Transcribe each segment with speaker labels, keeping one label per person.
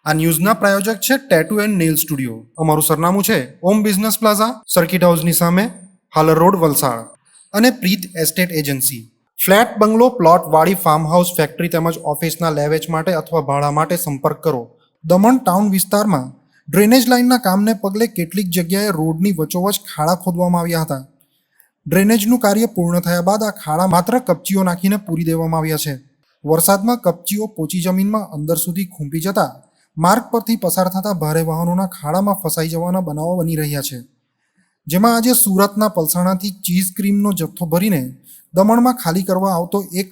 Speaker 1: આ ન્યૂઝના પ્રાયોજક છે tattoo and nail studio. અમારું સરનામું છે ઓમ બિઝનેસ પ્લાઝા, સર્કિટ હાઉસની સામે, હાલર રોડ, વલસાડ. અને પ્રીત એસ્ટેટ એજન્સી. ફ્લેટ, બંગલો, પ્લોટ, વાડી, ફાર્મ હાઉસ, ફેક્ટરી તેમજ ઓફિસના લેવેચ માટે અથવા ભાડા માટે સંપર્ક કરો. દમણ ટાઉન વિસ્તારમાં ડ્રેનેજ લાઇનના કામને પગલે કેટલીક જગ્યાએ રોડની વચ્ચોવચ ખાડા ખોદવામાં આવ્યા હતા. ડ્રેનેજનું કાર્ય પૂર્ણ થયા બાદ આ ખાડા માત્ર કપચીઓ નાખીને પૂરી દેવામાં આવ્યા છે. વરસાદમાં કપચીઓ પોચી જમીનમાં અંદર સુધી ખૂંપી જતા માર્ગ પરથી પસાર થતા ભારે વાહનોના ખાડામાં ફસાઈ જવાના બનાવો બની રહ્યા છે. જેમાં આજે સુરતના પલસાણાથી ચીઝ ક્રીમનો જથ્થો ભરીને દમણમાં ખાલી કરવા આવતો એક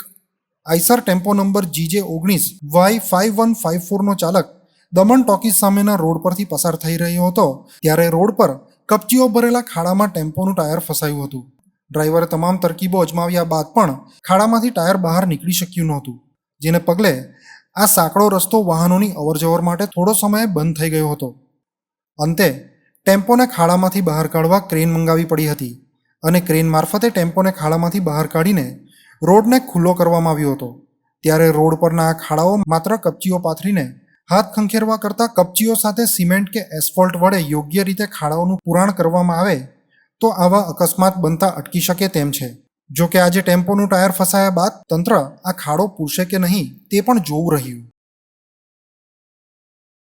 Speaker 1: આઈસર ટેમ્પો નંબર GJ19Y5154 નો ચાલક દમણ ટોકીઝ સામેના રોડ પરથી પસાર થઈ રહ્યો હતો ત્યારે રોડ પર કપચીઓ ભરેલા ખાડામાં ટેમ્પોનું ટાયર ફસાયું હતું. ડ્રાઈવરે તમામ તરકીબો અજમાવ્યા બાદ પણ ખાડામાંથી ટાયર બહાર નીકળી શક્યું નહોતું, જેને પગલે આ સાંકડો રસ્તો વાહનોની અવરજવર માટે થોડો સમય બંધ થઈ ગયો હતો. અંતે ટેમ્પોને ખાડામાંથી બહાર કાઢવા ક્રેન મંગાવી પડી હતી અને ક્રેન મારફતે ટેમ્પોને ખાડામાંથી બહાર કાઢીને રોડને ખુલ્લો કરવામાં આવ્યો હતો. ત્યારે રોડ પરના આ ખાડાઓ માત્ર કપચીઓ પાથરીને હાથ ખંખેરવા કરતાં કપચીઓ સાથે સિમેન્ટ કે એસ્ફોલ્ટ વડે યોગ્ય રીતે ખાડાઓનું પુરાણ કરવામાં આવે તો આવા અકસ્માત બનતા અટકી શકે તેમ છે. જો કે આજે ટેમ્પોનું ટાયર ફસાયા બાદ તંત્ર આ ખાડો પૂરશે કે નહીં તે પણ જોવું રહ્યું.